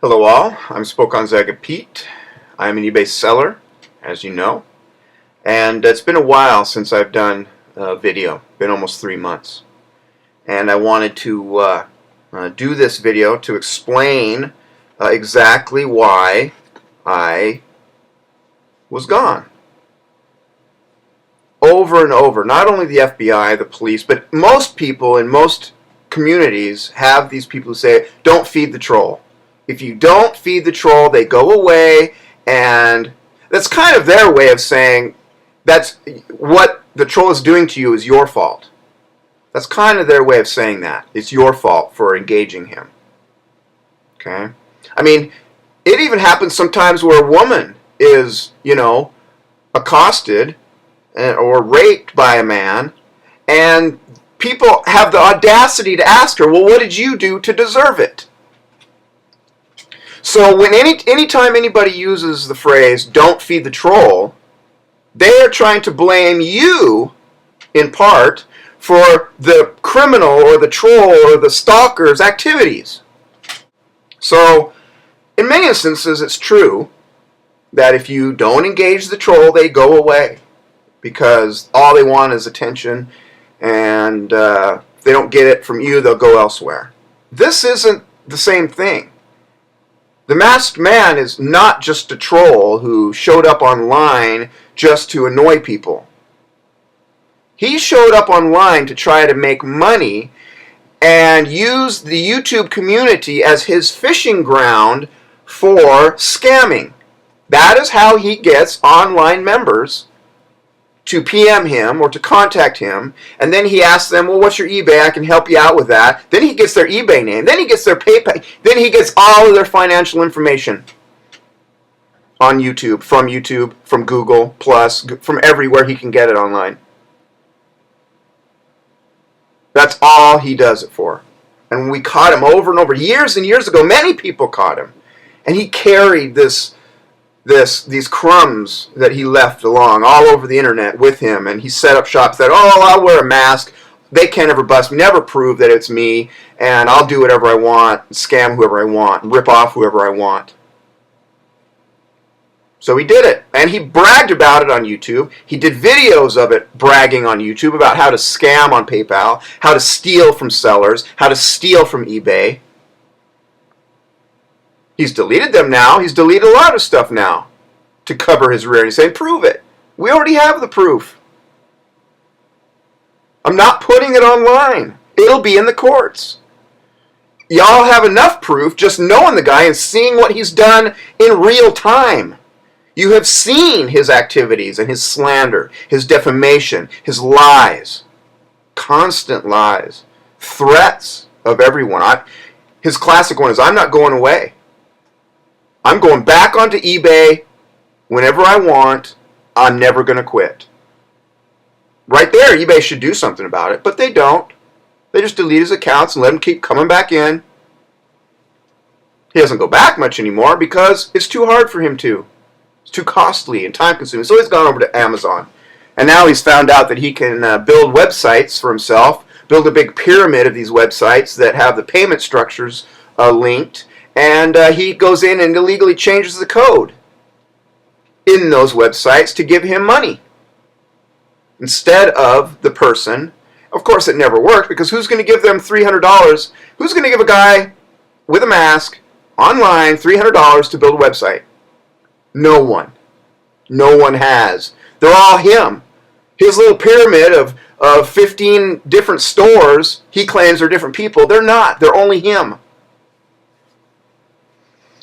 Hello all, I'm Spokonzaga Pete. I'm an eBay seller, as you know, and it's been a while since I've done a video, been almost 3 months. And I wanted to do this video to explain exactly why I was gone. Over and over, not only the FBI, the police, but most people in most communities have these people who say, don't feed the troll. If you don't feed the troll, they go away, and that's kind of their way of saying that's what the troll is doing to you is your fault. That's kind of their way of saying that. It's your fault for engaging him. Okay? I mean, it even happens sometimes where a woman is, accosted or raped by a man, and people have the audacity to ask her, well, what did you do to deserve it? So when anytime anybody uses the phrase, don't feed the troll, they are trying to blame you, in part, for the criminal or the troll or the stalker's activities. So, in many instances, it's true that if you don't engage the troll, they go away because all they want is attention, and if they don't get it from you, they'll go elsewhere. This isn't the same thing. The masked man is not just a troll who showed up online just to annoy people. He showed up online to try to make money and use the YouTube community as his fishing ground for scamming. That is how he gets online members to PM him or to contact him, and then he asks them, well, what's your eBay? I can help you out with that. Then he gets their eBay name. Then he gets their PayPal. Then he gets all of their financial information on YouTube, from Google, Plus, from everywhere he can get it online. That's all he does it for. And we caught him over and over. Years and years ago, many people caught him. And he carried these crumbs that he left along all over the internet with him, and he set up shops that, I'll wear a mask, they can't ever bust me, never prove that it's me, and I'll do whatever I want, scam whoever I want, rip off whoever I want. So he did it, and he bragged about it on YouTube. He did videos of it bragging on YouTube about how to scam on PayPal, how to steal from sellers, how to steal from eBay. He's deleted them now. He's deleted a lot of stuff now to cover his rear. He's saying, prove it. We already have the proof. I'm not putting it online. It'll be in the courts. Y'all have enough proof just knowing the guy and seeing what he's done in real time. You have seen his activities and his slander, his defamation, his lies, constant lies, threats of everyone. His classic one is, I'm not going away. I'm going back onto eBay whenever I want. I'm never going to quit. Right there, eBay should do something about it, but they don't. They just delete his accounts and let him keep coming back in. He doesn't go back much anymore because it's too hard for him to. It's too costly and time-consuming. So he's gone over to Amazon. And now he's found out that he can build websites for himself, build a big pyramid of these websites that have the payment structures linked. And he goes in and illegally changes the code in those websites to give him money instead of the person. Of course, it never worked, because who's going to give them $300? Who's going to give a guy with a mask online $300 to build a website? No one. No one has. They're all him. His little pyramid of 15 different stores, he claims are different people. They're not. They're only him.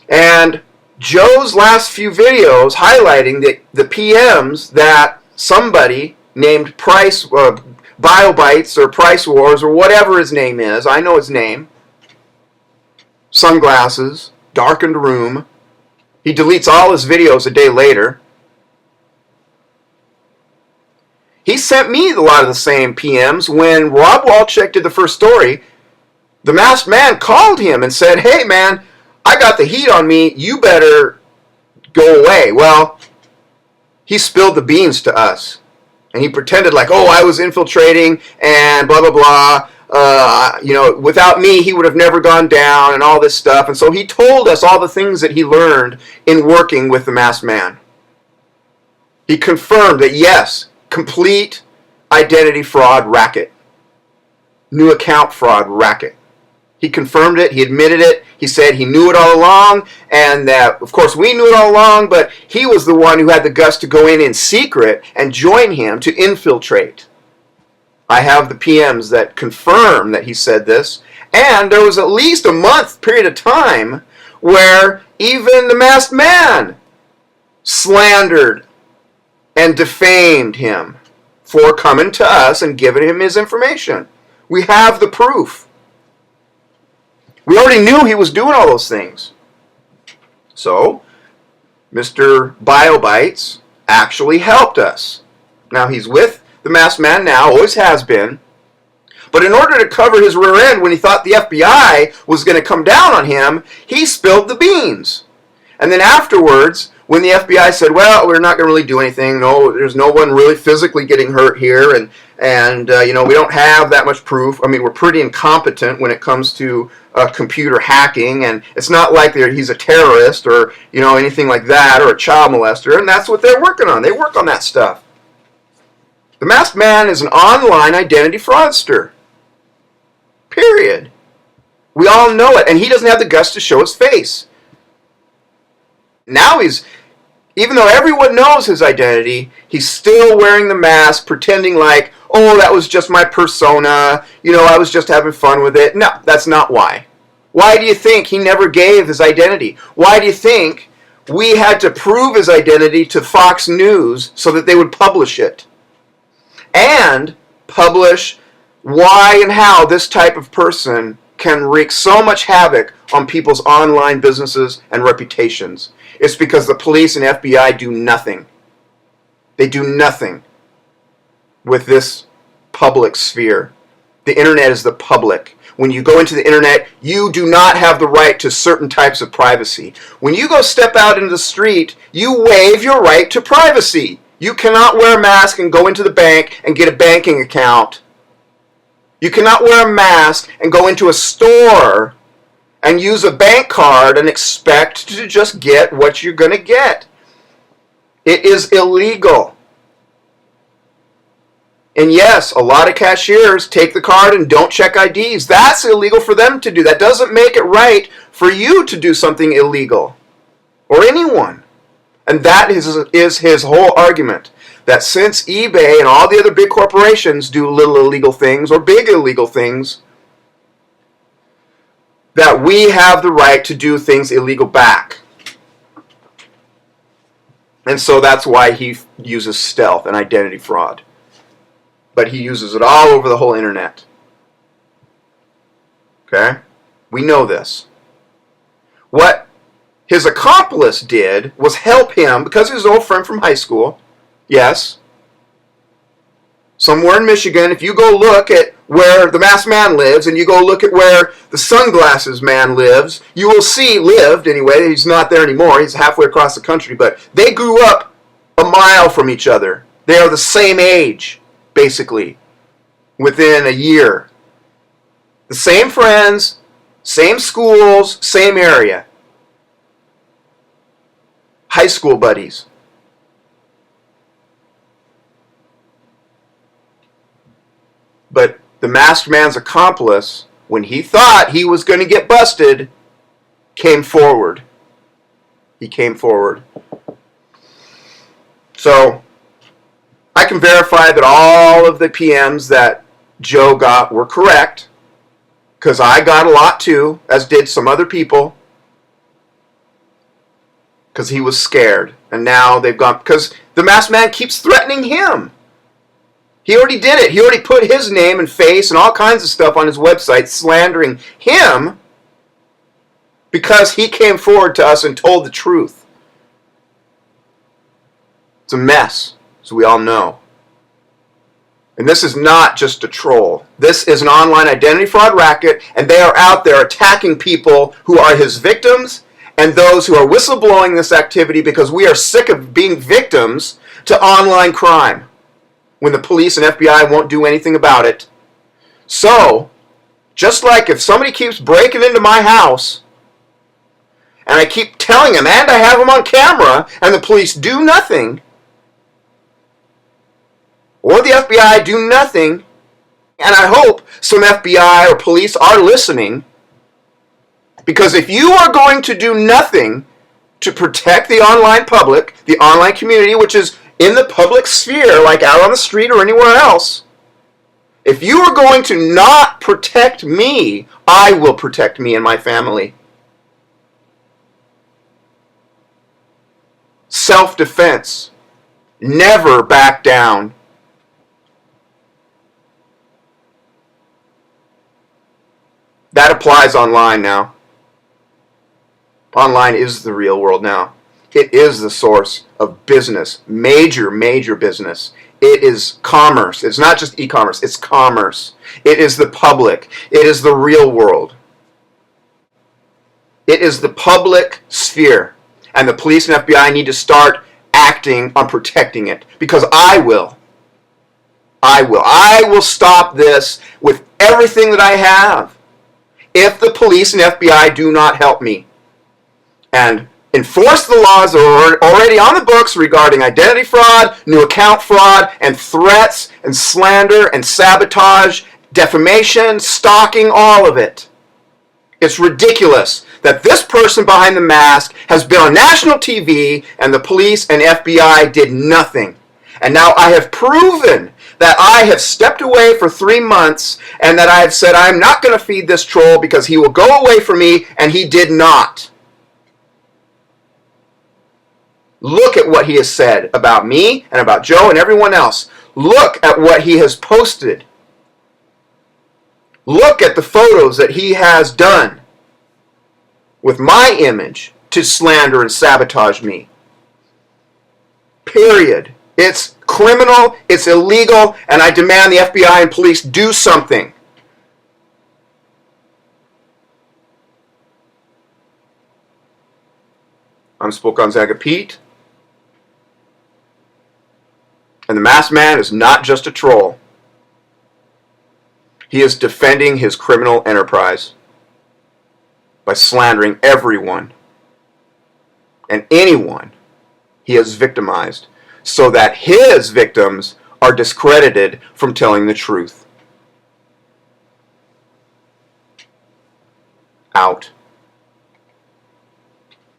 And Joe's last few videos highlighting the PMs that somebody named BioBytes or Prycewars or whatever his name is, I know his name, sunglasses, darkened room. He deletes all his videos a day later. He sent me a lot of the same PMs. When Rob Walchek did the first story, the masked man called him and said, hey man, I got the heat on me, you better go away. Well, he spilled the beans to us. And he pretended like, I was infiltrating and blah, blah, blah. without me, he would have never gone down and all this stuff. And so he told us all the things that he learned in working with the masked man. He confirmed that, yes, complete identity fraud racket. New account fraud racket. He confirmed it. He admitted it. He said he knew it all along, and that, of course, we knew it all along, but he was the one who had the guts to go in secret and join him to infiltrate. I have the PMs that confirm that he said this, and there was at least a month period of time where even the masked man slandered and defamed him for coming to us and giving him his information. We have the proof. We already knew he was doing all those things. So, Mr. BioBytes actually helped us. Now, he's with the masked man now, always has been. But in order to cover his rear end when he thought the FBI was going to come down on him, he spilled the beans. And then afterwards, when the FBI said, well, we're not going to really do anything, no, there's no one really physically getting hurt here, and we don't have that much proof. I mean, we're pretty incompetent when it comes to computer hacking, and it's not like he's a terrorist or anything like that, or a child molester, and that's what they're working on. They work on that stuff. The masked man is an online identity fraudster. Period. We all know it, and he doesn't have the guts to show his face. Now even though everyone knows his identity, he's still wearing the mask, pretending like, oh, that was just my persona, I was just having fun with it. No, that's not why. Why do you think he never gave his identity? Why do you think we had to prove his identity to Fox News so that they would publish it? And publish why and how this type of person can wreak so much havoc on people's online businesses and reputations. It's because the police and FBI do nothing. They do nothing with this public sphere. The internet is the public. When you go into the internet, you do not have the right to certain types of privacy. When you go step out into the street, you waive your right to privacy. You cannot wear a mask and go into the bank and get a banking account. You cannot wear a mask and go into a store and use a bank card and expect to just get what you're going to get. It is illegal. And yes, a lot of cashiers take the card and don't check IDs. That's illegal for them to do. That doesn't make it right for you to do something illegal. Or anyone. And that is his whole argument. That since eBay and all the other big corporations do little illegal things or big illegal things, that we have the right to do things illegal back. And so that's why he uses stealth and identity fraud. But he uses it all over the whole internet. Okay? We know this. What his accomplice did was help him, because he was an old friend from high school. Yes. Somewhere in Michigan, if you go look at where the masked man lives, and you go look at where the sunglasses man lives, you will see, lived anyway, he's not there anymore, he's halfway across the country, but they grew up a mile from each other. They are the same age, basically, within a year. The same friends, same schools, same area. High school buddies. But the masked man's accomplice, when he thought he was going to get busted, came forward. He came forward. So, I can verify that all of the PMs that Joe got were correct, because I got a lot too, as did some other people, because he was scared. And now they've gone, because the masked man keeps threatening him. He already did it. He already put his name and face and all kinds of stuff on his website slandering him because he came forward to us and told the truth. It's a mess, as we all know. And this is not just a troll. This is an online identity fraud racket, and they are out there attacking people who are his victims and those who are whistleblowing this activity because we are sick of being victims to online crime when the police and FBI won't do anything about it. So, Just like if somebody keeps breaking into my house, and I keep telling them, and I have them on camera, and the police do nothing, or the FBI do nothing, and I hope some FBI or police are listening, because if you are going to do nothing to protect the online public, the online community, which is in the public sphere, like out on the street or anywhere else, if you are going to not protect me, I will protect me and my family. Self-defense. Never back down. That applies online now. Online is the real world now. It is the source of business, major, major business. It is commerce. It's not just e-commerce, it's commerce. It is the public. It is the real world. It is the public sphere. And the police and FBI need to start acting on protecting it. Because I will. I will stop this with everything that I have if the police and FBI do not help me and enforce the laws that are already on the books regarding identity fraud, new account fraud, and threats, and slander, and sabotage, defamation, stalking, all of it. It's ridiculous that this person behind the mask has been on national TV and the police and FBI did nothing. And now I have proven that I have stepped away for 3 months and that I have said I'm not going to feed this troll because he will go away from me, and he did not. Look at what he has said about me and about Joe and everyone else. Look at what he has posted. Look at the photos that he has done with my image to slander and sabotage me. Period. It's criminal, it's illegal, and I demand the FBI and police do something. I'm Spokonzaga Pete. And the masked man is not just a troll. He is defending his criminal enterprise by slandering everyone and anyone he has victimized so that his victims are discredited from telling the truth. Out.